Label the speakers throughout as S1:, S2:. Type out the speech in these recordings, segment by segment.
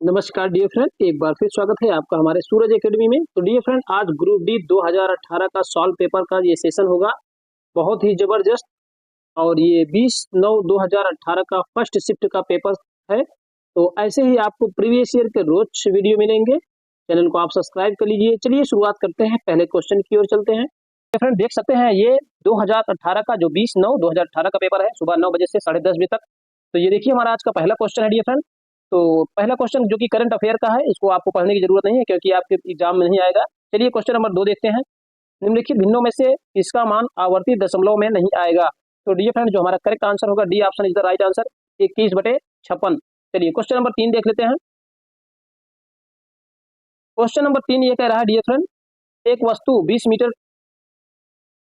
S1: नमस्कार dear friend, एक बार फिर स्वागत है आपका हमारे सूरज एकेडमी में। तो डियर फ्रेंड, आज ग्रुप डी 2018 का सॉल्व पेपर का ये सेशन होगा, बहुत ही जबरदस्त। और ये 20/9/2018 का फर्स्ट शिफ्ट का पेपर है। तो ऐसे ही आपको प्रीवियस ईयर के रोज वीडियो मिलेंगे। चैनल को आप सब्सक्राइब कर लीजिए। चलिए शुरुआत करते हैं, पहले क्वेश्चन की ओर चलते हैं। फ्रेंड देख सकते हैं ये 2018 का जो 20/9/2018 का पेपर है, सुबह 9 बजे से 10:30 बजे तक। तो ये देखिए हमारा आज का पहला क्वेश्चन है डियर फ्रेंड। तो पहला क्वेश्चन जो कि करंट अफेयर का है, इसको आपको पढ़ने की जरूरत नहीं है क्योंकि आपके एग्जाम में नहीं आएगा। चलिए क्वेश्चन नंबर 2 देखते हैं। निम्नलिखित भिन्नों में से इसका मान आवर्ती दशमलव में नहीं आएगा। तो डियर फ्रेंड, जो हमारा करेक्ट आंसर होगा, D option is the right answer, 21/56। चलिए क्वेश्चन नंबर 3 देख लेते हैं। क्वेश्चन नंबर 3 ये कह रहा है डियर फ्रेंड, एक वस्तु 20 मीटर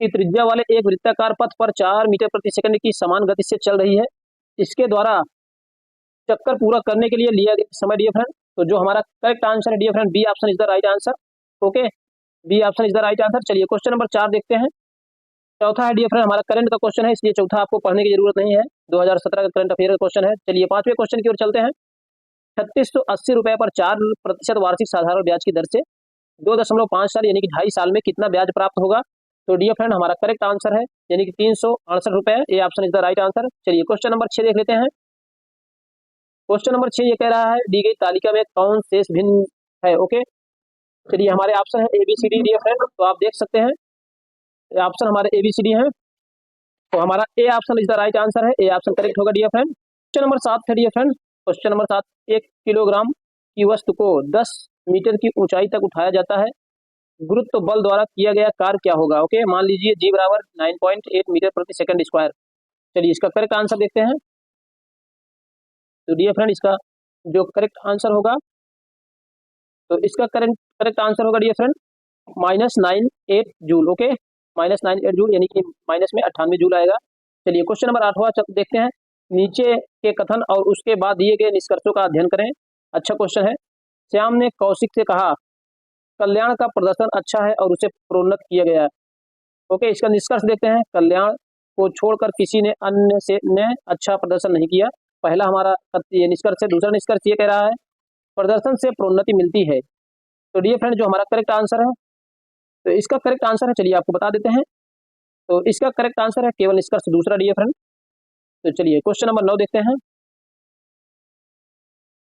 S1: की त्रिज्या वाले एक वृत्ताकार पथ पर 4 मीटर प्रति सेकंड की समान गति से चल रही है। इसके द्वारा चक्कर पूरा करने के लिए लिया गया समय डियर फ्रेंड। तो जो हमारा करेक्ट आंसर है dear friend, B option is the right answer. Okay, B option is the right answer. चलिए क्वेश्चन नंबर 4 देखते हैं। चौथा है डियर फ्रेंड, हमारा करंट का क्वेश्चन है, इसलिए चौथा आपको पढ़ने की जरूरत नहीं है, 2017 का करंट अफेयर का क्वेश्चन है। चलिए 5वें क्वेश्चन की ओर चलते हैं। 3680 रुपए पर 4% वार्षिक साधारण ब्याज की दर से 2.5 साल यानी कि 2.5 साल में कितना ब्याज प्राप्त होगा। तो डियर फ्रेंड, हमारा करेक्ट आंसर है यानी कि 368 रुपए, ये option is the right answer. चलिए क्वेश्चन नंबर 6 देख लेते हैं। क्वेश्चन नंबर 6 ये कह रहा है, दी गई तालिका में कौन शेष भिन्न है। ओके, चलिए हमारे ऑप्शन है ABCD डियर फ्रेंड। तो आप देख सकते हैं ऑप्शन हमारे ABCD है। तो हमारा A option is the right answer है, ए ऑप्शन करेक्ट होगा डियर फ्रेंड। क्वेश्चन नंबर 7 है dear friend. Question number 7, 1 kilogram की वस्तु को 10 मीटर की ऊंचाई तक उठाया जाता है, गुरुत्व बल द्वारा किया गया कार्य क्या होगा। ओके, मान लीजिए G बराबर 9.8 मीटर प्रति सेकंड स्क्वायर। चलिए इसका करेक्ट आंसर देखते हैं। तो डियर फ्रेंड, इसका जो करेक्ट आंसर होगा, तो इसका करेक्ट आंसर होगा dear friend -98 joule. Okay, -98 joule यानी कि माइनस में 98 जूल आएगा। चलिए क्वेश्चन नंबर 8वां देखते हैं। नीचे के कथन और उसके बाद दिए गए निष्कर्षों का अध्ययन करें। अच्छा क्वेश्चन है। श्याम ने कौशिक से कहा, कल्याण का प्रदर्शन अच्छा है और उसे प्रोन्नत किया गया है। ओके, इसका निष्कर्ष देखते हैं। कल्याण को छोड़कर किसी ने अन्य से ने अच्छा प्रदर्शन नहीं किया, पहला हमारा ये निष्कर्ष है। दूसरा निष्कर्ष ये कह रहा है, प्रदर्शन से प्रोन्नति मिलती है। तो डियर फ्रेंड, जो हमारा करेक्ट आंसर है, तो इसका करेक्ट आंसर है, चलिए आपको बता देते हैं। तो इसका करेक्ट आंसर है केवल निष्कर्ष दूसरा डियर फ्रेंड। तो चलिए क्वेश्चन नंबर 9 देखते हैं।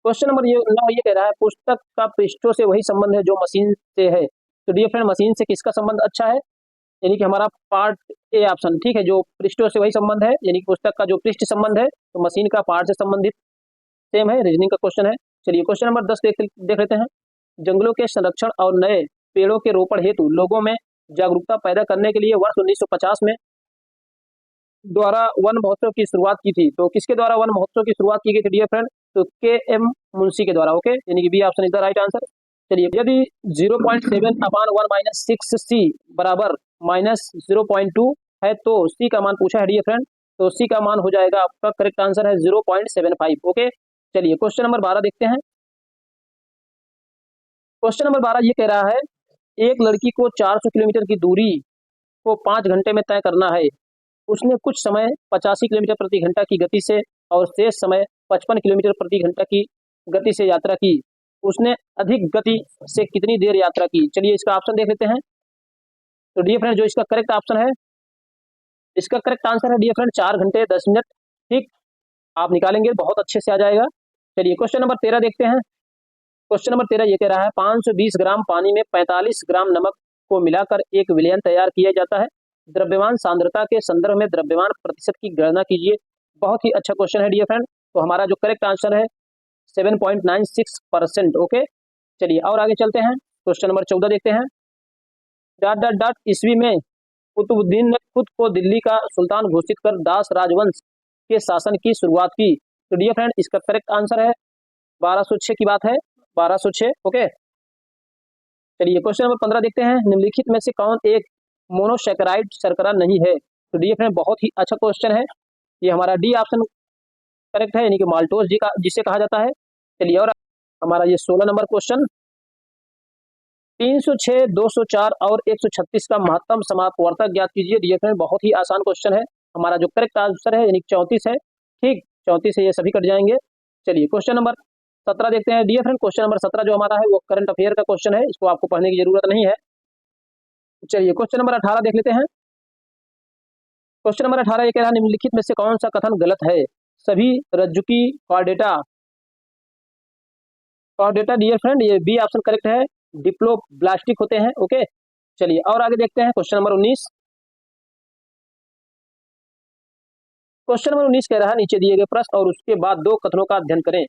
S1: क्वेश्चन नंबर 9 ये कह रहा है, पुस्तक का पृष्ठों से वही संबंध है जो मशीन से है। तो डियर फ्रेंड, मशीन से किसका संबंध अच्छा है, यानी कि हमारा पार्ट ए ऑप्शन ठीक है, जो पृष्ठों से वही संबंध है, यानी कि पुस्तक का जो पृष्ठ संबंध है, तो मशीन का पार्ट से संबंधित सेम है। रीजनिंग का क्वेश्चन है। चलिए क्वेश्चन नंबर 10 देख लेते हैं। जंगलों के संरक्षण और नए पेड़ों के रोपण हेतु लोगों में जागरूकता पैदा करने के लिए वर्ष 1950 में द्वारा वन महोत्सव की शुरुआत की थी। तो किसके द्वारा वन महोत्सव की शुरुआत की गई थी डियर फ्रेंड, तो KM मुंशी के द्वारा। ओके, यानी कि B option is the right answer. चलिए यदि 0.7/(1-6c) बराबर -0.2 है तो C का मान पूछा है डियर फ्रेंड। तो C का मान हो जाएगा, आपका करेक्ट आंसर है 0.75। ओके, चलिए क्वेश्चन नंबर 12 देखते हैं। क्वेश्चन नंबर 12 ये कह रहा है, एक लड़की को 400 किलोमीटर की दूरी को 5 घंटे में तय करना है। उसने कुछ समय 85 किलोमीटर प्रति घंटा की गति से और शेष समय 55 किलोमीटर प्रति घंटा की गति से यात्रा की। उसने अधिक गति से कितनी देर यात्रा की। चलिए इसका ऑप्शन देख लेते हैं। तो डियर फ्रेंड, जो इसका करेक्ट ऑप्शन है, इसका करेक्ट आंसर है डियर फ्रेंड 4 घंटे 10 मिनट। ठीक, आप निकालेंगे बहुत अच्छे से आ जाएगा। चलिए क्वेश्चन नंबर 13 देखते हैं। क्वेश्चन नंबर 13 ये कह रहा है, 520 ग्राम पानी में 45 ग्राम नमक को मिलाकर एक विलयन तैयार किया जाता है। द्रव्यमान सांद्रता के संदर्भ में द्रव्यमान प्रतिशत की गणना कीजिए। बहुत ही अच्छा क्वेश्चन है डियर फ्रेंड। तो हमारा जो करेक्ट आंसर है 7.96%। ओके, चलिए और आगे चलते हैं। क्वेश्चन नंबर 14 देखते हैं। ... ईस्वी में कुतुबुद्दीन ने खुद को दिल्ली का सुल्तान घोषित कर दास राजवंश के शासन की शुरुआत की। तो डियर फ्रेंड, इसका करेक्ट आंसर है 1206 की बात है, 1206। ओके, चलिए क्वेश्चन नंबर 15 देखते हैं। निम्नलिखित में से कौन एक मोनोसैकेराइड शर्करा नहीं है। तो डियर फ्रेंड, बहुत ही अच्छा क्वेश्चन है, ये हमारा डी ऑप्शन करेक्ट है, यानी कि माल्टोज जिसे कहा जाता है। चलिए और हमारा ये 16 नंबर क्वेश्चन, 306, 204 और 136 का महत्तम समापवर्तक ज्ञात कीजिए। डियर फ्रेंड, बहुत ही आसान क्वेश्चन है। हमारा जो करेक्ट आंसर है यानी 34 है। ठीक, 34 से ये सभी कट जाएंगे। चलिए क्वेश्चन नंबर 17 देखते हैं डियर फ्रेंड। क्वेश्चन नंबर 17 जो हमारा है वो करंट अफेयर का क्वेश्चन है, इसको आपको पढ़ने की जरूरत नहीं है। चलिए क्वेश्चन नंबर 18 देख लेते हैं। क्वेश्चन नंबर 18 ये कह रहा है निम्नलिखित में से कौन सा कथन गलत है? सभी रज्जुकी कॉर्डेटा कॉर्डेटा डियर फ्रेंड, ये बी ऑप्शन करेक्ट है, डिप्लोब्लास्टिक होते हैं। ओके, चलिए और आगे देखते हैं क्वेश्चन नंबर 19। क्वेश्चन नंबर 19 कह रहा है नीचे दिए गए प्रश्न और उसके बाद दो कथनों का अध्ययन करें।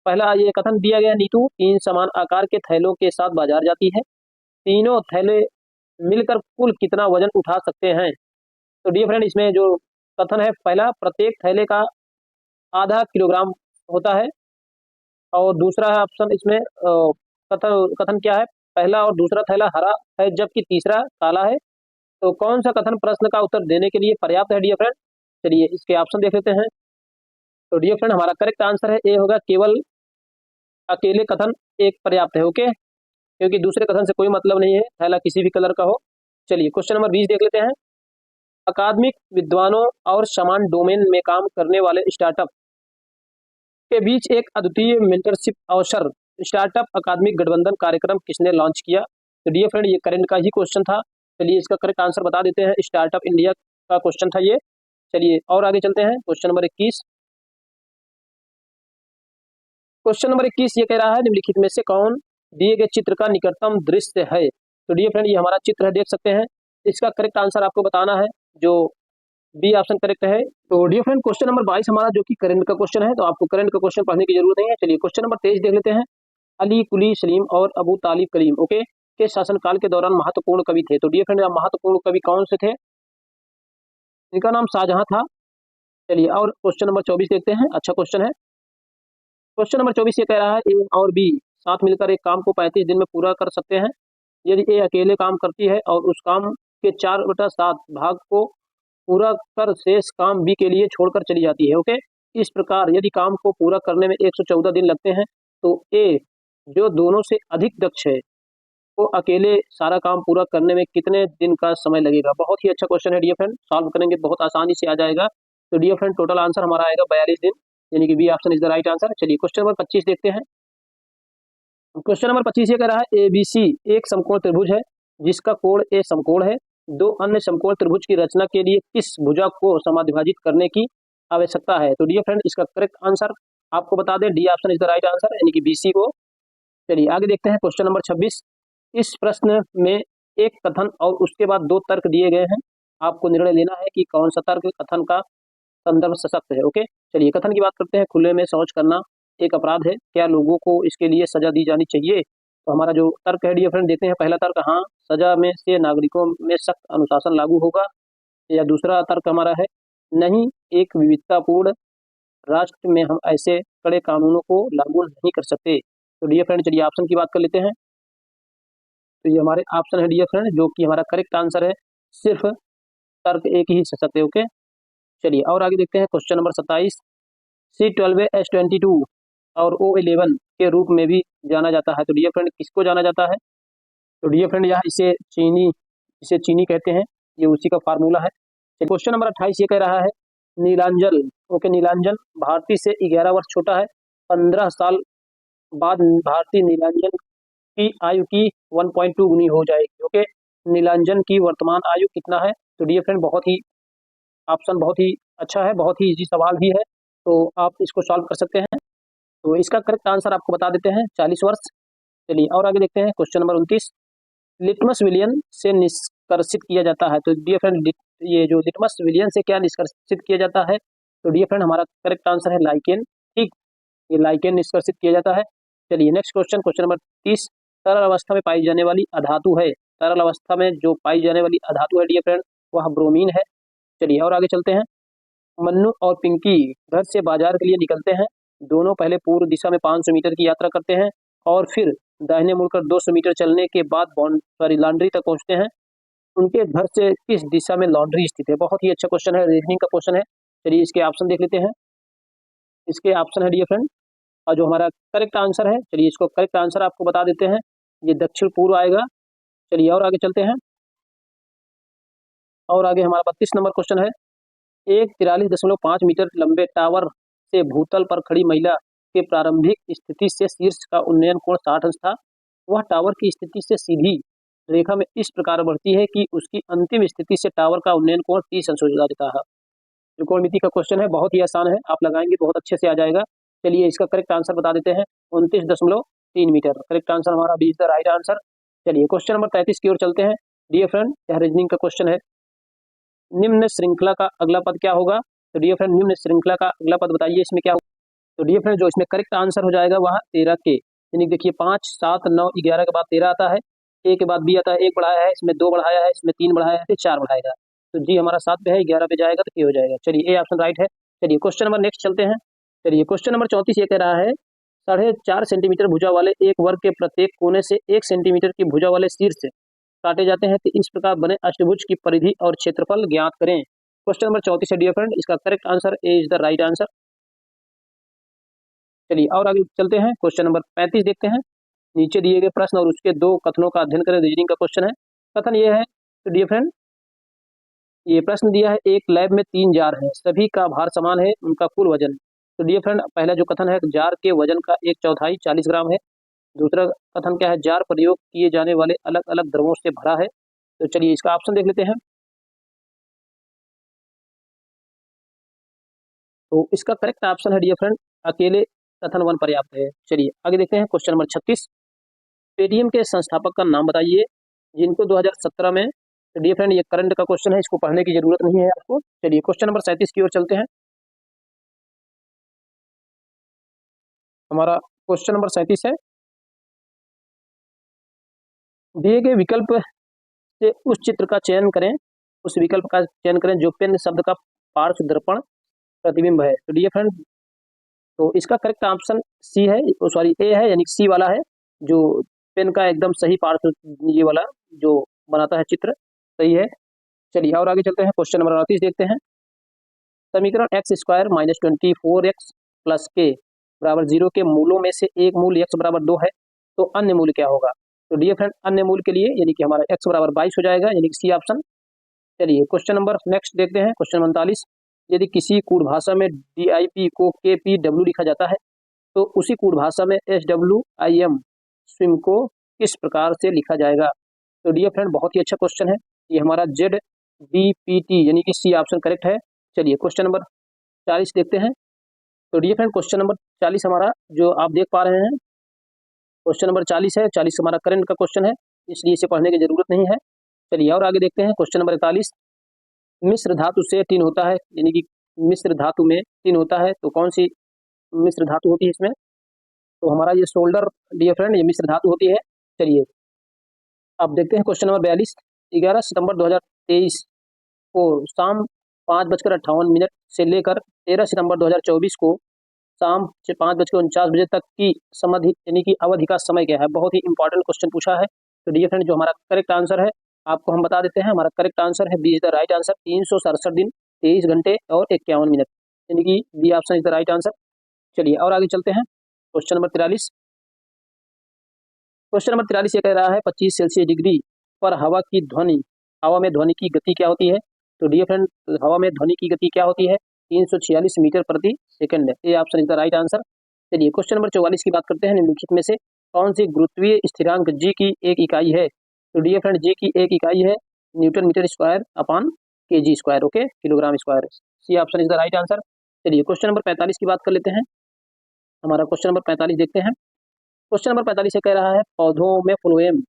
S1: पहला ये कथन दिया गया, नीतू 3 समान आकार के थैलों के साथ बाजार जाती है, तीनों थैले मिलकर कुल कितना वजन उठा सकते हैं? तो डियर फ्रेंड इसमें जो कथन है, पहला प्रत्येक थैले का आधा किलोग्राम होता है, और दूसरा है ऑप्शन इसमें कथन कथन क्या है, पहला और दूसरा थैला हरा है जबकि तीसरा काला है। तो कौन सा कथन प्रश्न का उत्तर देने के लिए पर्याप्त है डियर फ्रेंड? चलिए इसके ऑप्शन देख लेते हैं। तो डियर फ्रेंड हमारा करेक्ट आंसर है ए होगा, केवल अकेले कथन एक पर्याप्त है। ओके, क्योंकि दूसरे कथन से कोई मतलब नहीं है, थैला किसी भी कलर का हो। चलिए क्वेश्चन नंबर 20 देख लेते हैं। अकादमिक विद्वानों और समान डोमेन में काम करने वाले स्टार्टअप के बीच एक अद्वितीय मेंटरशिप अवसर स्टार्टअप अकादमिक गठबंधन कार्यक्रम किसने लॉन्च किया? तो डियर फ्रेंड ये करंट का ही क्वेश्चन था। चलिए इसका करेक्ट आंसर बता देते हैं, स्टार्टअप इंडिया का क्वेश्चन था ये। चलिए और आगे चलते हैं क्वेश्चन नंबर 21। क्वेश्चन नंबर 21 ये कह रहा है निम्नलिखित में से कौन दिए गए चित्र का निकटतम दृश्य है? तो डियर फ्रेंड ये हमारा चित्र है, देख सकते हैं। इसका करेक्ट आंसर आपको बताना है, जो बी ऑप्शन करेक्ट है। तो डियर फ्रेंड क्वेश्चन नंबर 22 हमारा जो कि करंट का क्वेश्चन है, तो आपको करंट का क्वेश्चन पढ़ने की जरूरत नहीं है। चलिए क्वेश्चन नंबर 23 देख लेते हैं। अली कुली सलीम और अबू तालिब करीम ओके के शासनकाल के दौरान महत्वपूर्ण कवि थे। तो डियर फ्रेंड महत्वपूर्ण कवि कौन से थे? इनका नाम शाहजहां था। चलिए और क्वेश्चन नंबर 24 देखते हैं, अच्छा क्वेश्चन है। क्वेश्चन नंबर 24 ये कह रहा है ए और बी साथ मिलकर एक काम को 35 दिन में पूरा कर सकते हैं यदि ए अकेले काम करती है और उस काम के 4/7 भाग को पूरा कर शेष काम बी के लिए छोड़कर चली जाती है। ओके, इस प्रकार यदि काम को पूरा करने में 114 दिन लगते हैं तो ए जो दोनों से अधिक दक्ष है वो अकेले सारा काम पूरा करने में कितने दिन का समय लगेगा? बहुत ही अच्छा क्वेश्चन है डियर फ्रेंड, सॉल्व करेंगे बहुत आसानी से आ जाएगा। तो डियर फ्रेंड टोटल आंसर हमारा आएगा 42 दिन, यानी कि B option is the right answer. चलिए क्वेश्चन नंबर 25 देखते हैं। क्वेश्चन नंबर 25 ये कह रहा है एबीसी एक समकोण त्रिभुज है जिसका कोण ए समकोण है, दो अन्य समकोण त्रिभुज की रचना के लिए किस भुजा को समाद्विभाजित करने की आवश्यकता है? तो डियर फ्रेंड इसका करेक्ट आंसर आपको बता दें, D option is the right answer, यानी कि बीसी को। चलिए आगे देखते हैं क्वेश्चन नंबर 26। इस प्रश्न में एक कथन और उसके बाद दो तर्क दिए गए हैं, आपको निर्णय लेना है कि कौन सा तर्क कथन का संदर्भ सशक्त है। ओके, चलिए कथन की बात करते हैं। खुले में शौच करना एक अपराध है, क्या लोगों को इसके लिए सजा दी जानी चाहिए? तो हमारा जो तर्क है डियर फ्रेंड देखते हैं। पहला तर्क हाँ, सजा में से नागरिकों में सख्त अनुशासन लागू होगा। या दूसरा तर्क हमारा है नहीं, एक विविधतापूर्ण राष्ट्र में हम ऐसे कड़े कानूनों को लागू नहीं कर सकते। तो डियर फ्रेंड चलिए ऑप्शन की बात कर लेते हैं। तो ये हमारे ऑप्शन है डियर फ्रेंड, जो कि हमारा करेक्ट आंसर है, सिर्फ तर्क एक ही सशक्त है। ओके, चलिए और आगे देखते हैं क्वेश्चन नंबर 27। C12 S22 और O11 के रूप में भी जाना जाता है, तो डियर फ्रेंड किसको जाना जाता है? तो डियर फ्रेंड यहाँ इसे चीनी कहते हैं, ये उसी का फार्मूला है। क्वेश्चन नंबर 28 ये कह रहा है नीलांजन ओके नीलांजन भारती से 11 वर्ष छोटा है, 15 साल बाद भारतीय नीलांजन की आयु की 1.2 गुनी हो जाएगी। ओके, नीलांजन की वर्तमान आयु कितना है? तो डियर फ्रेंड बहुत ही ऑप्शन बहुत ही अच्छा है, बहुत ही इजी सवाल भी है, तो आप इसको सॉल्व कर सकते हैं। तो इसका करेक्ट आंसर आपको बता देते हैं, 40 वर्ष। चलिए और आगे देखते हैं क्वेश्चन नंबर 29। लिटमस विलियन से निष्कर्षित किया जाता है, तो डियर फ्रेंड ये जो लिटमस विलियन से क्या निष्कर्षित किया जाता है? तो डियर फ्रेंड हमारा करेक्ट आंसर है लाइकेन। ठीक, ये लाइकेन निष्कर्षित किया जाता है। चलिए नेक्स्ट क्वेश्चन, क्वेश्चन नंबर 30। तरल अवस्था में पाई जाने वाली अधातु है, तरल अवस्था में जो पाई जाने वाली अधातु है डियर फ्रेंड वह ब्रोमीन है। चलिए और आगे चलते हैं। मन्नू और पिंकी घर से बाजार के लिए निकलते हैं, दोनों पहले पूर्व दिशा में 500 मीटर की यात्रा करते हैं और फिर दाहिने मुड़कर 200 मीटर चलने के बाद लॉन्ड्री तक पहुंचते हैं। उनके घर से किस दिशा में लॉन्ड्री स्थित है? बहुत ही अच्छा क्वेश्चन है, रीजनिंग का क्वेश्चन है। चलिए इसके ऑप्शन देख लेते हैं। इसके ऑप्शन है डियर फ्रेंड, और जो हमारा करेक्ट आंसर है, चलिए इसको करेक्ट आंसर आपको बता देते हैं, ये दक्षिण पूर्व आएगा। चलिए और आगे चलते हैं। और आगे हमारा 32 नंबर क्वेश्चन है। एक 43.5 मीटर लंबे टावर से भूतल पर खड़ी महिला के प्रारंभिक स्थिति से शीर्ष का उन्नयन कोण 60 अंश था, वह टावर की स्थिति से सीधी रेखा में इस प्रकार बढ़ती है कि उसकी अंतिम स्थिति से टावर का उन्नयन कोण 30 अंश हो जाता है। त्रिकोणमिति का क्वेश्चन है, बहुत ही आसान है, आप लगाएंगे बहुत अच्छे से आ जाएगा। चलिए इसका करेक्ट आंसर बता देते हैं, 29.3 मीटर करेक्ट आंसर हमारा, B is the right answer. चलिए क्वेश्चन नंबर 33 की ओर चलते हैं। डियर फ्रेंड, यह रीजनिंग का क्वेश्चन है, निम्न श्रृंखला का अगला पद क्या होगा? तो डियर फ्रेंड, निम्न श्रृंखला का अगला पद बताइए इसमें क्या होगा? तो डियर फ्रेंड, जो इसमें करेक्ट आंसर हो जाएगा वह 13 के, यानी देखिए 5, 7, 9, 11 के बाद 13 आता है, ए के बाद बी आता है, 1 बढ़ाया है, इसमें 2 बढ़ाया है, इसमें 3 बढ़ाया है, फिर 4 बढ़ाएगा, तो जी हमारा 7 पे है, 11 पे जाएगा तो ए हो जाएगा। चलिए ए ऑप्शन राइट है। चलिए क्वेश्चन नंबर नेक्स्ट चलते हैं। चलिए क्वेश्चन नंबर 34 ये कह रहा है, 4.5 सेंटीमीटर भुजा वाले एक वर्ग के प्रत्येक कोने से 1 सेंटीमीटर की भुजा वाले शीर्ष काटे जाते हैं, तो इस प्रकार बने अष्टभुज की परिधि और क्षेत्रफल ज्ञात करें। क्वेश्चन नंबर 34 है डियर फ्रेंड, इसका correct answer A is the right answer. चलिए और आगे चलते हैं, क्वेश्चन नंबर 35 देखते हैं। नीचे दिए गए प्रश्न और उसके 2 कथनों का अध्ययन करें, रीजनिंग का क्वेश्चन है। कथन ये है, तो डियर फ्रेंड ये प्रश्न दिया है, एक लैब में 3 जार हैं, सभी का भार समान है, उनका कुल वजन। तो डियर फ्रेंड पहला जो कथन है, जार के वजन का 1/4 40 ग्राम है। दूसरा कथन क्या है, जार प्रयोग किए जाने वाले अलग अलग द्रवों से भरा है। तो चलिए इसका ऑप्शन देख लेते हैं। तो इसका करेक्ट ऑप्शन है डियर फ्रेंड, अकेले कथन 1 पर्याप्त है। चलिए आगे देखते हैं, क्वेश्चन नंबर 36, पेटीएम के संस्थापक का नाम बताइए जिनको 2017 में, तो डियर फ्रेंड ये करंट का क्वेश्चन है, इसको पढ़ने की जरूरत नहीं है आपको। चलिए क्वेश्चन नंबर 37 की ओर चलते हैं। हमारा क्वेश्चन नंबर 37 है, दिए गए विकल्प से उस चित्र का चयन करें, उस विकल्प का चयन करें जो पेन शब्द का पार्श्व दर्पण प्रतिबिंब है। तो डियर फ्रेंड तो इसका करेक्ट ऑप्शन सी है, सॉरी ए है, यानी सी वाला है, जो पेन का एकदम सही पार्श्व ये वाला जो बनाता है चित्र, सही है। चलिए और आगे चलते हैं, क्वेश्चन नंबर 38 देखते हैं। समीकरण x² - 24x + k बराबर 0 के मूलों में से एक मूल x बराबर 2 है, तो अन्य मूल्य क्या होगा? तो डियर फ्रेंड अन्य मूल्य के लिए यानी कि हमारा x बराबर 22 हो जाएगा, यानी कि सी ऑप्शन। चलिए क्वेश्चन नंबर नेक्स्ट देखते हैं, क्वेश्चन 39, यदि किसी कूट भाषा में DIP को KPW लिखा जाता है, तो उसी कूट भाषा में SWIM स्विम को किस प्रकार से लिखा जाएगा? तो डियर फ्रेंड बहुत ही अच्छा क्वेश्चन है, ये हमारा ZBPT यानी कि सी ऑप्शन करेक्ट है। चलिए क्वेश्चन नंबर 40 देखते हैं। तो डियर फ्रेंड क्वेश्चन नंबर 40 हमारा जो आप देख पा रहे हैं, क्वेश्चन नंबर 40 है, 40 हमारा करंट का क्वेश्चन है, इसलिए इसे पढ़ने की जरूरत नहीं है। चलिए और आगे देखते हैं, क्वेश्चन नंबर 41, मिश्र धातु से टिन होता है, यानी कि मिश्र धातु में टिन होता है, तो कौन सी मिश्र धातु होती है इसमें? तो हमारा ये सोल्डर डियर फ्रेंड ये मिश्र धातु होती है। चलिए अब देखते हैं क्वेश्चन नंबर 42, 11 सितंबर 2023 को शाम 5:58 से लेकर 13 सितंबर 2024 को शाम 5:49 तक की समधि यानी कि अवधि का समय क्या है? बहुत ही इंपॉर्टेंट क्वेश्चन पूछा है। तो डियर फ्रेंड जो हमारा करेक्ट आंसर है आपको हम बता देते हैं, हमारा करेक्ट आंसर है B is the right answer, 367 दिन 23 घंटे और 51 मिनट, यानी कि B option is the right answer. चलिए और आगे चलते हैं, क्वेश्चन नंबर 43, क्वेश्चन नंबर 43 ये कह रहा है 25 सेल्सियस डिग्री पर हवा में ध्वनि की गति क्या होती है? तो डियर फ्रेंड हवा में ध्वनि की गति क्या होती है? 346 मीटर प्रति सेकंड, ये option is the right answer. चलिए क्वेश्चन नंबर 44 की बात करते हैं, निम्नलिखित में से कौन सी गुरुत्वीय स्थिरांक जी की एक इकाई है? तो डियर फ्रेंड जी की एक इकाई है newton meter square upon kg square, okay, kilogram square, C option is the right answer. चलिए क्वेश्चन नंबर 45 की बात कर लेते हैं, हमारा क्वेश्चन नंबर 45 देखते हैं। क्वेश्चन नंबर 45 से कह रहा है पौधों में फ्लोएम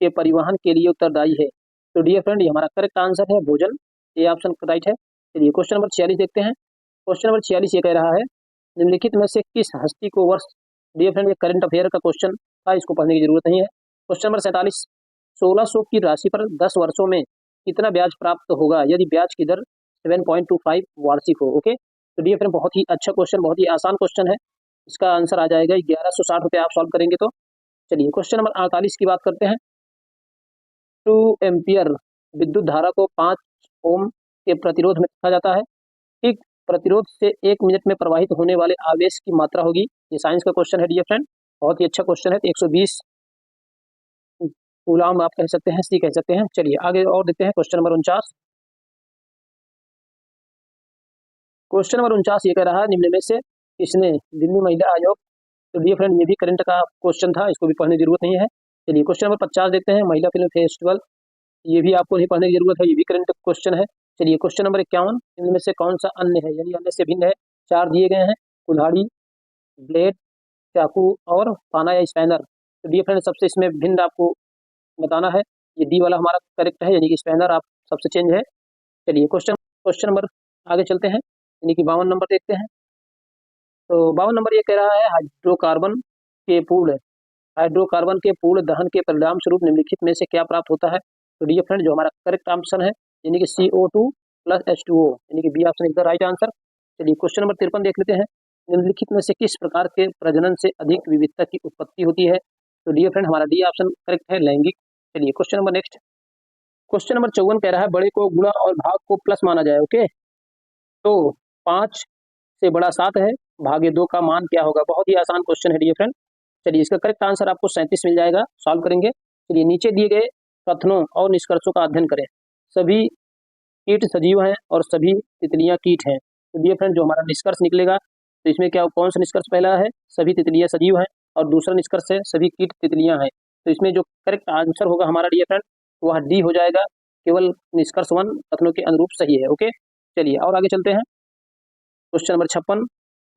S1: के परिवहन के लिए उत्तरदायी है। तो डियर फ्रेंड ये हमारा करेक्ट आंसर है भोजन, ये ऑप्शन राइट है। चलिए क्वेश्चन नंबर 46 देखते हैं। क्वेश्चन नंबर 46 ये कह रहा है निम्नलिखित में से किस हस्ती को वर्ष, डियर फ्रेंड ये करंट अफेयर का क्वेश्चन था, इसको पढ़ने की जरूरत नहीं है। क्वेश्चन नंबर 47, 1600 की राशि पर 10 वर्षों में कितना ब्याज प्राप्त होगा यदि ब्याज की दर 7.25 वार्षिक हो? ओके, तो डियर फ्रेंड बहुत ही अच्छा क्वेश्चन, बहुत ही आसान क्वेश्चन है, इसका आंसर आ जाएगा 1160 रुपये आप सॉल्व करेंगे तो। चलिए क्वेश्चन नंबर 48 की बात करते हैं। 2 एम्पियर विद्युत धारा को 5 ओम के प्रतिरोध में रखा जाता है, ठीक प्रतिरोध से 1 मिनट में प्रवाहित होने वाले आवेश की मात्रा होगी। ये साइंस का क्वेश्चन है डियर फ्रेंड, बहुत ही अच्छा क्वेश्चन है, 120 कूलाम आप कह सकते हैं, सी कह सकते हैं। चलिए आगे और देखते हैं, क्वेश्चन नंबर 49, क्वेश्चन नंबर 49 ये कह रहा है निम्न में से किसने दिल्ली महिला आयोग तो डियर फ्रेंड ये भी करंट का क्वेश्चन था, इसको भी पढ़ने की जरूरत नहीं है। चलिए क्वेश्चन नंबर 50 देखते हैं, महिला फिल्म फेस्टिवल। ये भी आपको नहीं पढ़ने की जरूरत है, ये भी करंट क्वेश्चन है। चलिए क्वेश्चन नंबर 51, इनमें से कौन सा अन्य है, यानी अन्य से भिन्न है। चार दिए गए हैं, कुल्हाड़ी, ब्लेड, चाकू और पाना या स्पैनर। तो डियर फ्रेंड सबसे इसमें भिन्न आपको बताना है। ये डी वाला हमारा करेक्ट है, यानी कि स्पैनर आप सबसे चेंज है। चलिए क्वेश्चन क्वेश्चन नंबर आगे चलते हैं, यानी कि 52 नंबर देखते हैं। तो 52 नंबर ये कह रहा है हाइड्रोकार्बन के पूर्ण दहन के परिणाम स्वरूप निम्नलिखित में से क्या प्राप्त होता है। तो डियर फ्रेंड जो हमारा करेक्ट ऑप्शन है, यानी कि CO2 प्लस H2O, यानी कि B option is the right answer. चलिए क्वेश्चन नंबर 53 देख लेते हैं, निम्नलिखित में से किस प्रकार के प्रजनन से अधिक विविधता की उत्पत्ति होती है। तो डियर फ्रेंड हमारा डी ऑप्शन करेक्ट है, लैंगिक। चलिए question number next, question number 54 कह रहा है बड़े को गुणा और भाग को प्लस माना जाए। ओके, तो 5 से बड़ा 7 है, भागे 2 का मान क्या होगा। बहुत ही आसान क्वेश्चन है डियर फ्रेंड। चलिए इसका करेक्ट आंसर आपको 37 मिल जाएगा, सॉल्व करेंगे। चलिए नीचे दिए गए कथनों और निष्कर्षों का अध्ययन करें। सभी कीट सजीव हैं और सभी तितलियां कीट हैं। तो डियर फ्रेंड जो हमारा निष्कर्ष निकलेगा, तो इसमें क्या कौन सा निष्कर्ष पहला है, सभी तितलियां सजीव हैं, और दूसरा निष्कर्ष है सभी कीट तितलियां हैं। तो इसमें जो करेक्ट आंसर होगा हमारा डियर फ्रेंड, वह डी हो जाएगा, केवल निष्कर्ष 1 कथनों के अनुरूप सही है। ओके, चलिए और आगे चलते हैं। क्वेश्चन नंबर 56,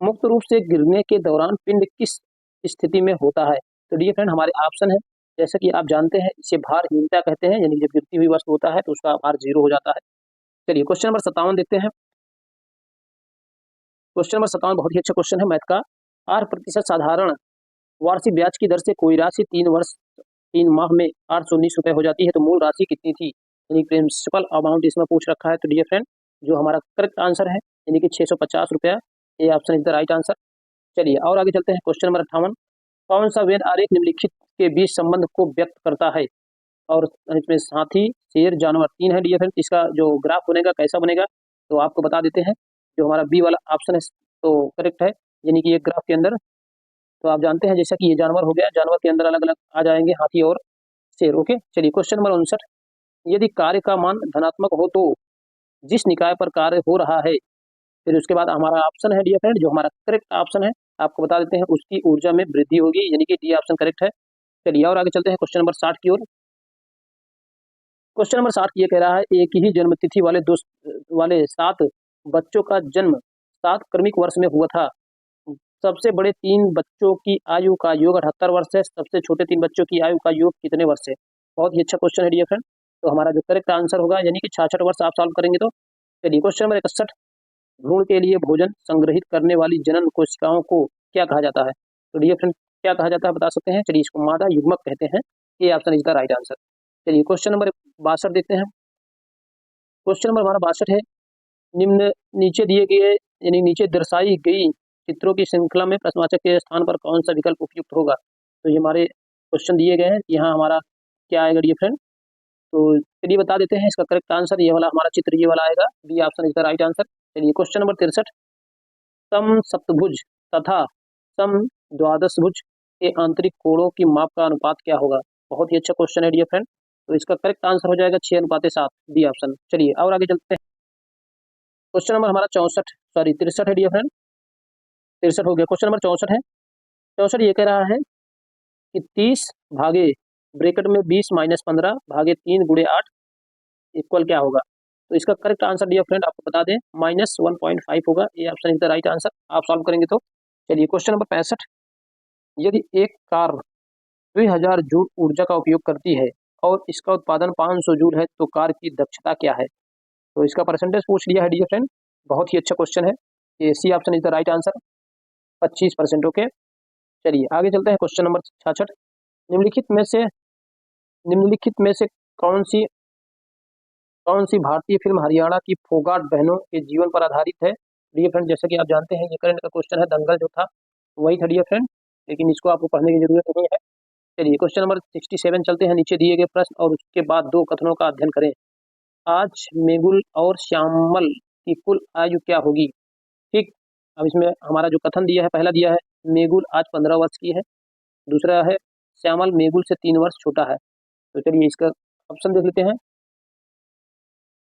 S1: मुक्त रूप से गिरने के दौरान पिंड किस स्थिति में होता है। तो डियर फ्रेंड हमारे ऑप्शन है, जैसा कि आप जानते हैं इसे भारहीनता कहते हैं, यानी जब गिरती हुई वस्तु होता है तो उसका भार 0 हो जाता है। चलिए क्वेश्चन नंबर 57 देखते हैं। क्वेश्चन नंबर 57 बहुत ही अच्छा क्वेश्चन है मैथ का। 8% साधारण वार्षिक ब्याज की दर से कोई राशि 3 माह में 819 रुपए हो जाती है, तो मूल राशि कितनी थी, यानी प्रिंसिपल अमाउंट इसमें पूछ रखा है। तो डियर फ्रेंड जो हमारा करेक्ट आंसर है, यानी कि 650 रुपया, ये option is the right answer. चलिए और आगे चलते हैं। क्वेश्चन नंबर 58, कौन सा वेन आरेख निम्नलिखित के बीच संबंध को व्यक्त करता है। और इसमें हाथी, शेर, जानवर 3 है डियर फ्रेंड। इसका जो ग्राफ बनेगा कैसा बनेगा, तो आपको बता देते हैं। जो हमारा बी वाला ऑप्शन है तो करेक्ट है, यानी कि एक ग्राफ के अंदर, तो आप जानते हैं जैसा कि ये जानवर हो गया, जानवर के अंदर अलग अलग आ जाएंगे हाथी और शेर। ओके, चलिए क्वेश्चन नंबर 59, यदि कार्य का मान धनात्मक हो तो जिस निकाय पर कार्य हो रहा है, फिर उसके बाद हमारा ऑप्शन है डियर फ्रेंड, जो हमारा करेक्ट ऑप्शन है आपको बता देते हैं, उसकी ऊर्जा में वृद्धि होगी, यानी कि डी ऑप्शन करेक्ट है। चलिए और आगे चलते हैं क्वेश्चन नंबर 60 की ओर। क्वेश्चन नंबर 60 ये कह रहा है, एक ही जन्मतिथि वाले 7 बच्चों का जन्म 7 क्रमिक वर्ष में हुआ था। सबसे बड़े 3 बच्चों की आयु का योग 78 वर्ष है, सबसे छोटे 3 बच्चों की आयु का योग कितने वर्ष है। बहुत ही अच्छा क्वेश्चन है डियर फ्रेंड। तो हमारा जो करेक्ट आंसर होगा, यानी कि 66 वर्ष आप सॉल्व करेंगे तो। चलिए क्वेश्चन नंबर 61, भ्रूण के लिए भोजन संग्रहित करने वाली जनन कोशिकाओं को क्या कहा जाता है। तो डियर फ्रेंड क्या कहा जाता है बता सकते हैं। चलिए इसको मादा युग्मक कहते हैं, ये option is the right answer. चलिए क्वेश्चन नंबर 62 देखते हैं। क्वेश्चन नंबर हमारा 62 है, निम्न नीचे दिए गए यानी नीचे दर्शाई गई चित्रों की श्रृंखला में प्रश्नवाचक के स्थान पर कौन सा विकल्प उपयुक्त होगा। तो ये हमारे क्वेश्चन दिए गए हैं, यहाँ हमारा क्या आएगा डियर फ्रेंड, तो चलिए बता देते हैं। इसका करेक्ट आंसर ये वाला हमारा चित्र ये वाला आएगा, B option is the right answer. चलिए क्वेश्चन नंबर 63, सम सप्तभुज तथा सम द्वादशभुज के आंतरिक कोणों की माप का अनुपात क्या होगा। बहुत ही अच्छा क्वेश्चन है डियर फ्रेंड, तो इसका करेक्ट आंसर हो जाएगा 6:7, बी ऑप्शन। चलिए और आगे चलते हैं। क्वेश्चन नंबर हमारा 63 है डियर फ्रेंड, 63 हो गया। क्वेश्चन नंबर 64 है, 64 ये कह रहा है कि 30 भागे ब्रैकेट में 20 माइनस 15 भागे 3 गुणे 8 इक्वल क्या होगा। तो इसका करेक्ट आंसर डियर फ्रेंड आपको बता दें, -1.5 होगा, ये option is the right answer. आप सॉल्व करेंगे तो। चलिए क्वेश्चन नंबर 65, यदि एक कार 2000 जूल ऊर्जा का उपयोग करती है और इसका उत्पादन 500 जूल है, तो कार की दक्षता क्या है। तो इसका परसेंटेज पूछ लिया है डियर फ्रेंड, बहुत ही अच्छा क्वेश्चन है, ये C option is the right answer, 25%। Okay, चलिए आगे चलते हैं। क्वेश्चन नंबर 66, निम्नलिखित में से कौन सी भारतीय फिल्म हरियाणा की फोगाट बहनों के जीवन पर आधारित है। डियर फ्रेंड जैसा कि आप जानते हैं ये करंट का क्वेश्चन है, दंगल जो था वही था डियर फ्रेंड, लेकिन इसको आपको पढ़ने की जरूरत नहीं है। चलिए क्वेश्चन नंबर 67 चलते हैं। नीचे दिए गए प्रश्न और उसके बाद 2 कथनों का अध्ययन करें। आज मेगुल और श्यामल की कुल आयु क्या होगी। ठीक, अब इसमें हमारा जो कथन दिया है, पहला दिया है मेगुल आज 15 वर्ष की है, दूसरा है श्यामल मेगुल से 3 वर्ष छोटा है। तो चलिए इसका ऑप्शन देख लेते हैं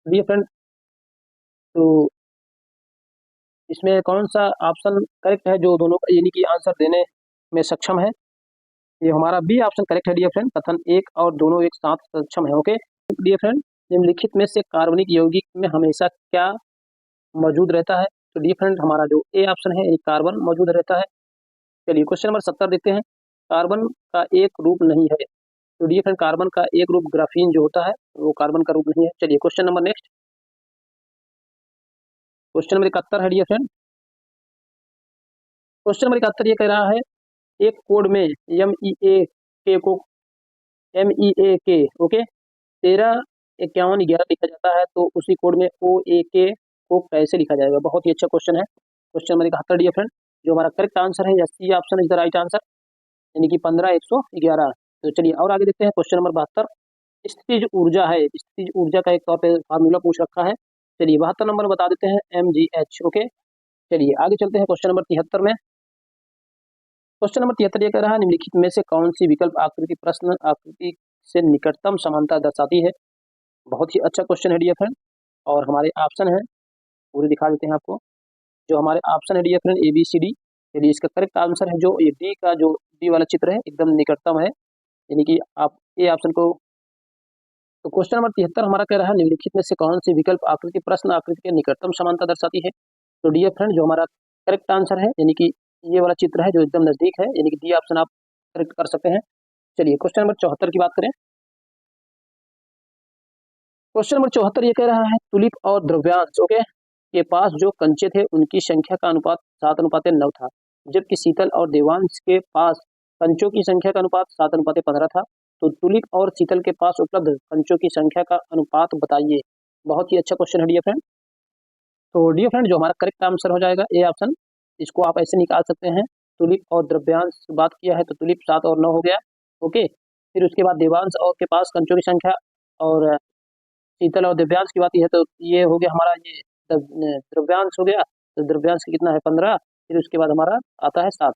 S1: डियर फ्रेंड, तो इसमें कौन सा ऑप्शन करेक्ट है जो दोनों का यानी कि आंसर देने में सक्षम है। ये हमारा बी ऑप्शन करेक्ट है डियर फ्रेंड। कथन एक और दोनों एक साथ सक्षम है। ओके डियर फ्रेंड, निम्नलिखित में से कार्बनिक यौगिक में हमेशा क्या मौजूद रहता है? तो डियर फ्रेंड हमारा जो ए ऑप्शन है, ये कार्बन मौजूद रहता है। चलिए क्वेश्चन नंबर 70 देखते हैं। कार्बन का एक रूप नहीं है। तो डियर फ्रेंड कार्बन का एक रूप ग्राफीन जो होता है वो कार्बन का रूप नहीं है। चलिए question number next, question number 71 है डियर फ्रेंड। क्वेश्चन नंबर 71 ये कह रहा है एक कोड में MEA के ओके 135111 लिखा जाता है, तो उसी कोड में OAK को कैसे लिखा जाएगा? बहुत ही अच्छा क्वेश्चन है। क्वेश्चन नंबर 71 डियर फ्रेंड, जो हमारा करेक्ट आंसर है या C option is the right answer, यानी कि 15111। तो चलिए और आगे देखते हैं। क्वेश्चन नंबर 72 स्थितिज ऊर्जा है। स्थितिज ऊर्जा का एक तौर पे फार्मूला पूछ रखा है। चलिए 72 नंबर बता देते हैं MgH। ओके चलिए आगे चलते हैं क्वेश्चन नंबर 73 में। क्वेश्चन नंबर 73 ये कह रहा है निम्नलिखित में से कौन सी विकल्प आकृति प्रश्न आकृति से निकटतम समानता दर्शाती है? बहुत ही अच्छा क्वेश्चन है डियर फ्रेंड, और हमारे ऑप्शन है पूरे दिखा देते हैं आपको। जो हमारे ऑप्शन है डियर फ्रेंड ABCD, चलिए इसका करेक्ट आंसर है जो ये डी का जो डी वाला चित्र है एकदम निकटतम है, यानी कि आप ए ऑप्शन को। तो क्वेश्चन नंबर 73 हमारा कह रहा है निम्नलिखित में से कौन सी विकल्प आकृति प्रश्न आकृति के निकटतम समानता दर्शाती है? तो डियर फ्रेंड जो हमारा करेक्ट आंसर है, यानी कि ये वाला चित्र है जो एकदम नजदीक है, यानी कि डी ऑप्शन आप करेक्ट कर सकते हैं। चलिए क्वेश्चन नंबर 74 की बात करें। क्वेश्चन नंबर 74 ये कह रहा है तुलिप और द्रव्यांश ओके के पास जो कंचे थे उनकी संख्या का अनुपात 7:9 था, जबकि शीतल और देवांश के पास कंचों की संख्या का अनुपात 7:15 था। तो तुलिप और शीतल के पास उपलब्ध कंचों की संख्या का अनुपात बताइए। बहुत ही अच्छा क्वेश्चन है डियर फ्रेंड। तो डियर फ्रेंड जो हमारा करेक्ट आंसर हो जाएगा ए ऑप्शन, इसको आप ऐसे निकाल सकते हैं। तुलिप और द्रव्यांश की बात किया है तो तुलिप 7 और 9 हो गया। ओके फिर उसके बाद देवांश और के पास कंचों की संख्या, और शीतल और दिव्यांश की बात है तो ये हो गया हमारा ये द्रव्यांश हो गया। तो द्रव्यांश की कितना है 15, फिर उसके बाद हमारा आता है 7।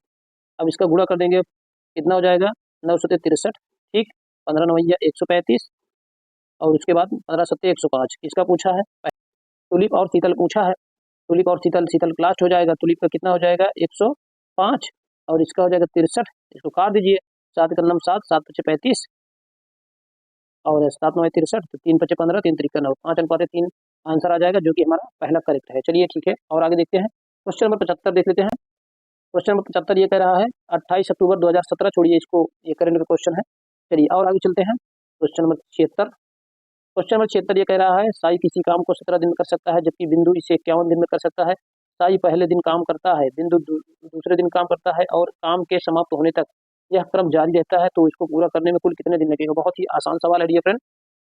S1: अब इसका गुणा कर देंगे कितना हो जाएगा 9 ठीक, 15 9 135, और उसके बाद 15 7 105। किसका पूछा है? तुलिप और शीतल पूछा है। तुलिप और शीतल, शीतल लास्ट हो जाएगा। तुलिप का कितना हो जाएगा 105, और इसका हो जाएगा 63। इसको काट दीजिए, 7 का 9 7 7 5 35, और 7 9 63, तो 3 5 15 3 3 9 5 अनुपात 3 आंसर आ जाएगा, जो कि हमारा पहला करेक्ट है। चलिए ठीक है और आगे देखते हैं। क्वेश्चन नंबर 75 देख लेते हैं। क्वेश्चन नंबर 75 ये कह रहा है 28 अक्टूबर 2017, छोड़िए इसको, ये करंट का क्वेश्चन है। चलिए और आगे चलते हैं। क्वेश्चन नंबर 76, क्वेश्चन नंबर 76 ये कह रहा है साई किसी काम को 17 दिन में कर सकता है, जबकि बिंदु इसे 51 दिन में कर सकता है। साई पहले दिन काम करता है, बिंदु दूसरे दिन काम करता है, और काम के समाप्त होने तक यह क्रम जारी रहता है, तो इसको पूरा करने में कुल कितने दिन लगेगा? बहुत ही आसान सवाल है डियर फ्रेंड।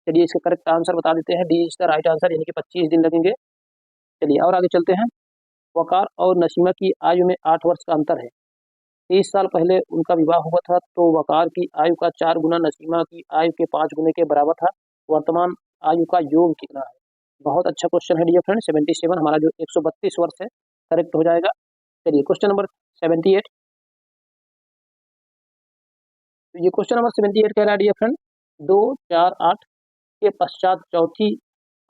S1: चलिए इसका करेक्ट आंसर बता देते हैं, D is the right answer, यानी कि 25 दिन लगेंगे। चलिए और आगे चलते हैं। वकार और नसीमा की आयु में 8 वर्ष का अंतर है। 30 साल पहले उनका विवाह हुआ था, तो वकार की आयु का 4 गुना नसीमा की आयु के 5 गुने के बराबर था। वर्तमान आयु का योग कितना है? बहुत अच्छा क्वेश्चन है डियर फ्रेंड। 77 हमारा जो 132 वर्ष है करेक्ट हो जाएगा। चलिए क्वेश्चन नंबर 78, तो ये क्वेश्चन नंबर 78 कह रहा है डियर फ्रेंड 2 4 8 के पश्चात चौथी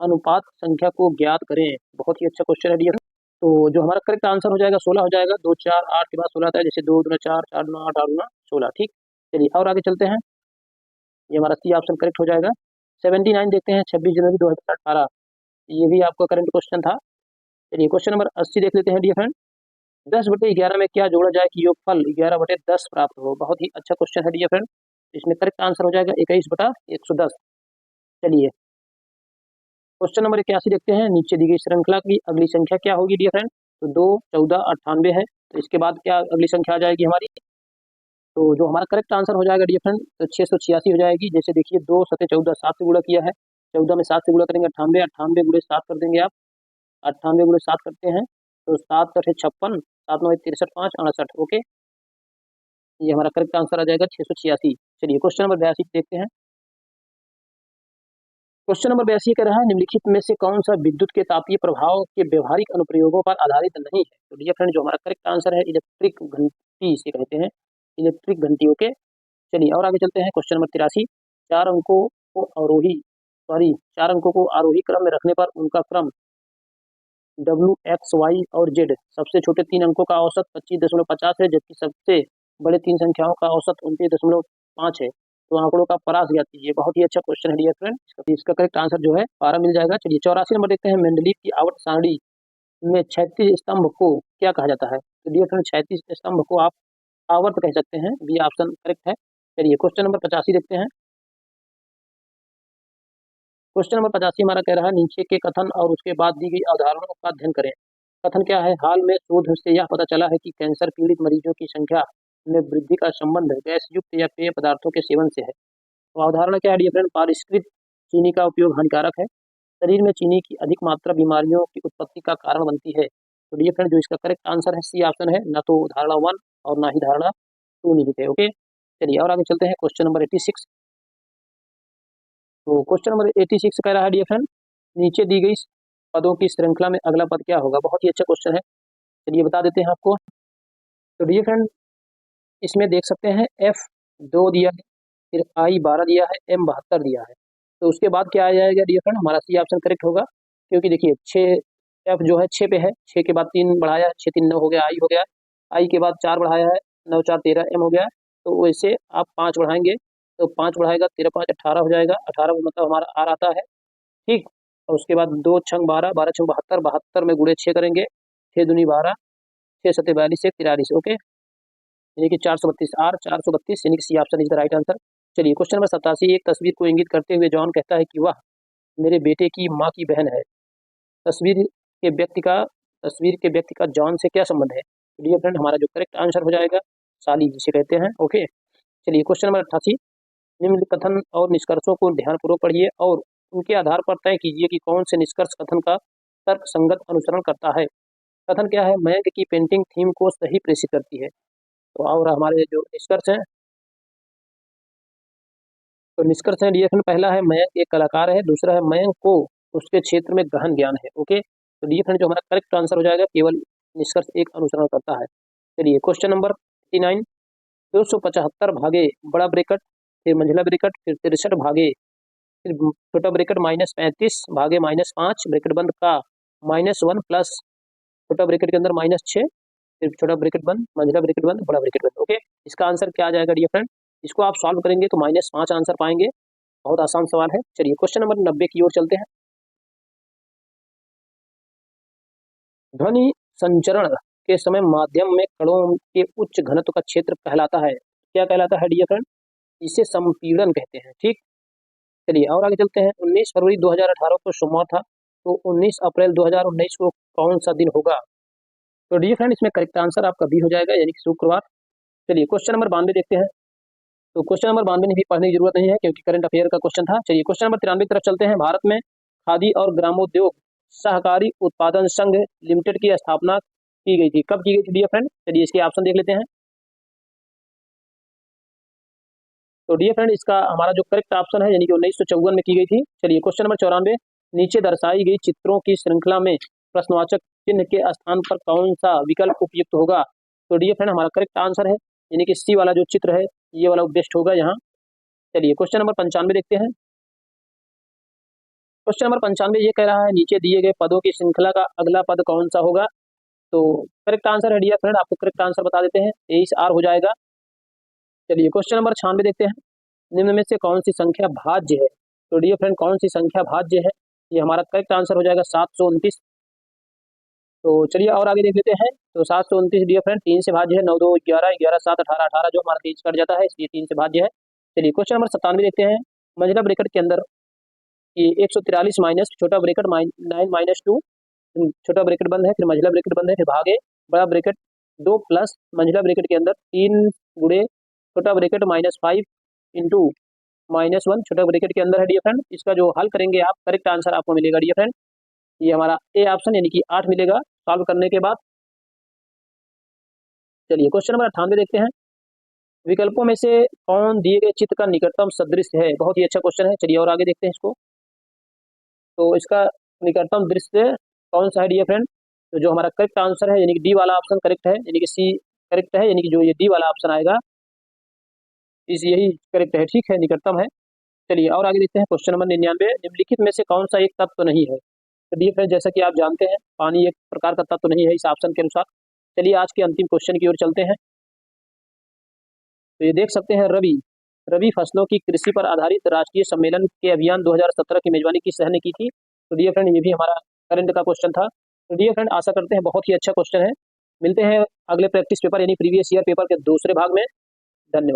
S1: अनुपात संख्या को ज्ञात करें। बहुत ही अच्छा क्वेश्चन है डियर। तो जो हमारा करेक्ट आंसर हो जाएगा 16 हो जाएगा। 2 4 8 के बाद 16 आता है, जैसे 2 दूना 4 4 दूना 8 8 दूना 16। ठीक, चलिए और आगे चलते हैं। ये हमारा सी ऑप्शन करेक्ट हो जाएगा। 79 देखते हैं 26 जनवरी 2018, ये भी आपका करंट क्वेश्चन था। चलिए क्वेश्चन नंबर 80 देख लेते हैं डियर फ्रेंड 10/11 में क्या जोड़ा जाए कि योगफल 11/10 प्राप्त हो? बहुत ही अच्छा क्वेश्चन है डियर फ्रेंड। इसमें करेक्ट आंसर हो जाएगा 21/110। चलिए क्वेश्चन नंबर 81 देखते हैं नीचे दी गई श्रृंखला की अगली संख्या क्या होगी डियर फ्रेंड? तो 2 14 98 है, तो इसके बाद क्या अगली संख्या आ जाएगी हमारी? तो जो हमारा करेक्ट आंसर हो जाएगा डियर फ्रेंड तो 686 हो जाएगी। जैसे देखिए 2 7 14 7 से गुणा किया है, 14 में 7 से गुणा करेंगे 98, 98 गुणे 7 कर देंगे आप, 98 गुणे 7 करते हैं तो 7 8 56, 7 9 63 5 68। ओके ये हमारा करेक्ट आंसर आ जाएगा 686। चलिए क्वेश्चन नंबर 82 देखते हैं। क्वेश्चन नंबर 82 कह रहा है निम्नलिखित में से कौन सा विद्युत के तापीय प्रभाव के व्यवहारिक अनुप्रयोगों पर आधारित नहीं है? तो डियर फ्रेंड जो हमारा करेक्ट आंसर है इलेक्ट्रिक घंटी इसे कहते हैं, इलेक्ट्रिक घंटी। ओके चलिए और आगे चलते हैं। क्वेश्चन नंबर 83 4 अंकों को आरोही 4 अंकों को आरोही क्रम में रखने पर उनका क्रम W X Y और Z, सबसे छोटे 3 अंकों का औसत 25.50 है, जबकि सबसे बड़े तीन संख्याओं का औसत 29.5 है, तो आंकड़ों का परास ज्ञात कीजिए। बहुत ही अच्छा क्वेश्चन है डियर फ्रेंड। इसका करेक्ट आंसर जो है 12 मिल जाएगा। चलिए 84 नंबर देखते हैं, मेंडलीव की आवर्त सारणी में 36 स्तंभ को क्या कहा जाता है? तो डियर फ्रेंड 36 स्तंभ को आप आवर्त कह सकते हैं, बी ऑप्शन करेक्ट है। चलिए क्वेश्चन नंबर 85 देखते हैं। क्वेश्चन नंबर 85 हमारा कह रहा है, नीचे के कथन और उसके बाद दी गई अवधारणाओं का अध्ययन करें। कथन क्या है? हाल में शोध से यह पता चला है कि कैंसर पीड़ित मरीजों की संख्या में वृद्धि का संबंध गैस युक्त या पेय पदार्थों के सेवन से है। तो अवधारणा क्या है डियर फ्रेंड? परिष्कृत चीनी का उपयोग हानिकारक है। शरीर में चीनी की अधिक मात्रा बीमारियों की उत्पत्ति का कारण बनती है। तो डियर फ्रेंड जो इसका करेक्ट आंसर है सी ऑप्शन है, न तो धारणा 1 और ना ही धारणा 2 निहित है। ओके, चलिए और आगे चलते हैं क्वेश्चन नंबर 86। तो क्वेश्चन नंबर 86 कह रहा है डियर फ्रेंड, नीचे दी गई पदों की श्रृंखला में अगला पद क्या होगा? बहुत ही अच्छा क्वेश्चन है, चलिए बता देते हैं आपको। तो डियर फ्रेंड इसमें देख सकते हैं F2 दिया है, फिर I12 दिया है, M72 दिया है। तो उसके बाद क्या आ जाएगा डियर फ्रेंड? हमारा सी ऑप्शन करेक्ट होगा, क्योंकि देखिए 6 F जो है 6 पे है, 6 के बाद 3 बढ़ाया है, 6 3 9 हो गया, I हो गया, I के बाद 4 बढ़ाया है, 9 4 13 M हो गया। तो वैसे आप 5 बढ़ाएंगे तो 5 बढ़ाएगा 13 5 18 हो जाएगा, 18 मतलब हमारा R आता है, ठीक। और उसके बाद 2 छंग 12, 12 छंग 72, 72 में गुणे 6 करेंगे, 6 दूनी 12, 6 सत्ते 42, 1 43। ओके, यानी कि 432 R 432 यानी कि C option is the right answer. चलिए क्वेश्चन नंबर 87, एक तस्वीर को इंगित करते हुए जॉन कहता है कि वह मेरे बेटे की माँ की बहन है। तस्वीर के व्यक्ति का जॉन से क्या संबंध है? तो डियर फ्रेंड हमारा जो करेक्ट आंसर हो जाएगा साली जिसे कहते हैं। ओके, चलिए क्वेश्चन नंबर 88, निम्न कथन और निष्कर्षों को ध्यानपूर्वक पढ़िए और उनके आधार पर तय कीजिए कि कौन से निष्कर्ष कथन का तर्क संगत अनुसरण करता है। कथन क्या है? मयंक की पेंटिंग थीम को सही प्रेषित करती है। तो और हमारे जो निष्कर्ष हैं, तो निष्कर्ष है डियर फ्रेंड, पहला है मयंक एक कलाकार है, दूसरा है मयंक को उसके क्षेत्र में गहन ज्ञान है। ओके, तो डियर फ्रेंड जो हमारा करेक्ट आंसर हो जाएगा केवल निष्कर्ष एक अनुसरण करता है। चलिए क्वेश्चन नंबर 89, 275 भागे बड़ा ब्रेकट, फिर मंझला ब्रेकट, फिर 63 भागे, फिर छोटा ब्रेकट -35 भागे -5 ब्रेकेट बंद का -1 प्लस छोटा ब्रेकेट के अंदर -6, फिर छोटा ब्रेकेट बंद, मंझला ब्रेकेट बंद, बड़ा ब्रेकेट बंद। ओके, इसका आंसर क्या आ जाएगा डियर फ्रेंड? इसको आप सॉल्व करेंगे तो -5 आंसर पाएंगे। बहुत आसान सवाल है। चलिए क्वेश्चन नंबर 90 की ओर चलते हैं। ध्वनि संचरण के समय माध्यम में कणों के उच्च घनत्व का क्षेत्र कहलाता है, क्या कहलाता है डियर फ्रेंड? इसे संपीड़न कहते हैं, ठीक। चलिए और आगे चलते हैं। 19 फरवरी 2018 को सोमवार था, तो 19 अप्रैल 2019 को कौन सा दिन होगा? तो डियर फ्रेंड इसमें करेक्ट आंसर आपका बी हो जाएगा, यानी कि शुक्रवार। चलिए क्वेश्चन नंबर 92 देखते हैं। तो क्वेश्चन नंबर 92 में भी पढ़ने की जरूरत नहीं है, क्योंकि करंट अफेयर का क्वेश्चन था। चलिए क्वेश्चन नंबर 93 की तरफ चलते हैं। भारत में खादी और ग्रामोद्योग सहकारी उत्पादन संघ लिमिटेड की स्थापना की गई थी, कब की गई थी डियर फ्रेंड? चलिए इसके ऑप्शन देख लेते हैं। तो डियर फ्रेंड इसका हमारा जो करेक्ट ऑप्शन है यानी कि 1954 में की गई थी। चलिए क्वेश्चन नंबर 94, नीचे दर्शाई गई चित्रों की श्रृंखला में प्रश्नवाचक चिन्ह के स्थान पर कौन सा विकल्प उपयुक्त होगा? तो डियर फ्रेंड हमारा करेक्ट आंसर है यानी कि सी वाला जो चित्र है ये वाला बेस्ट होगा यहाँ। चलिए क्वेश्चन नंबर 95 देखते हैं। क्वेश्चन नंबर 95 ये कह रहा है, नीचे दिए गए पदों की श्रृंखला का अगला पद कौन सा होगा? तो करेक्ट आंसर है डियर फ्रेंड, आपको करेक्ट आंसर बता देते हैं, 23 R हो जाएगा। चलिए क्वेश्चन नंबर 96 देखते हैं। निम्न में से कौन सी संख्या भाज्य है? तो डियर फ्रेंड कौन सी संख्या भाज्य है? ये हमारा करेक्ट आंसर हो जाएगा 729। तो चलिए और आगे देख लेते हैं। तो 729 डियर फ्रेंड 3 से भाज्य है, 9 2 11, 11 7 18, 18 जो हमारा 3 कट जाता है, इसलिए 3 से भाज्य है। चलिए क्वेश्चन नंबर 97 देखते हैं। मंझला ब्रैकेट के अंदर ये 143 माइनस छोटा ब्रैकेट 9 -2, छोटा ब्रैकेट बंद है, फिर मंझला ब्रैकेट बंद है, फिर भागे बड़ा ब्रैकेट 2 प्लस मंझला ब्रैकेट के अंदर 3 गुणे छोटा ब्रैकेट -5 इंटू -1 छोटा ब्रैकेट के अंदर है डियर फ्रेंड। इसका जो हल करेंगे आप, करेक्ट आंसर आपको मिलेगा डियर फ्रेंड, ये हमारा ए ऑप्शन यानी कि 8 मिलेगा सॉल्व करने के बाद। चलिए क्वेश्चन नंबर 98 देखते हैं। विकल्पों में से कौन दिए गए चित्र का निकटतम सदृश है? बहुत ही अच्छा क्वेश्चन है। चलिए और आगे देखते हैं इसको। तो इसका निकटतम दृश्य कौन सा है डियर फ्रेंड? तो जो हमारा करेक्ट आंसर है यानी कि डी वाला ऑप्शन करेक्ट है, यानी कि सी करेक्ट है, यानी कि जो ये डी वाला ऑप्शन आएगा इस यही करेक्ट है, ठीक है, निकटतम है। चलिए और आगे देखते हैं। क्वेश्चन नंबर 99, निम्नलिखित में से कौन सा एक तत्व नहीं है? तो डियर फ्रेंड जैसा कि आप जानते हैं पानी एक प्रकार का तत्व नहीं है इस ऑप्शन के अनुसार। चलिए आज के अंतिम क्वेश्चन की ओर चलते हैं। तो ये देख सकते हैं रबी फसलों की कृषि पर आधारित राष्ट्रीय सम्मेलन के अभियान 2017 की मेजबानी किस शहर ने की थी। तो डियर फ्रेंड, ये भी हमारा करंट का क्वेश्चन था। तो डियर फ्रेंड, आशा करते हैं बहुत ही अच्छा क्वेश्चन है। मिलते हैं अगले प्रैक्टिस पेपर यानी प्रीवियस ईयर पेपर के दूसरे भाग में।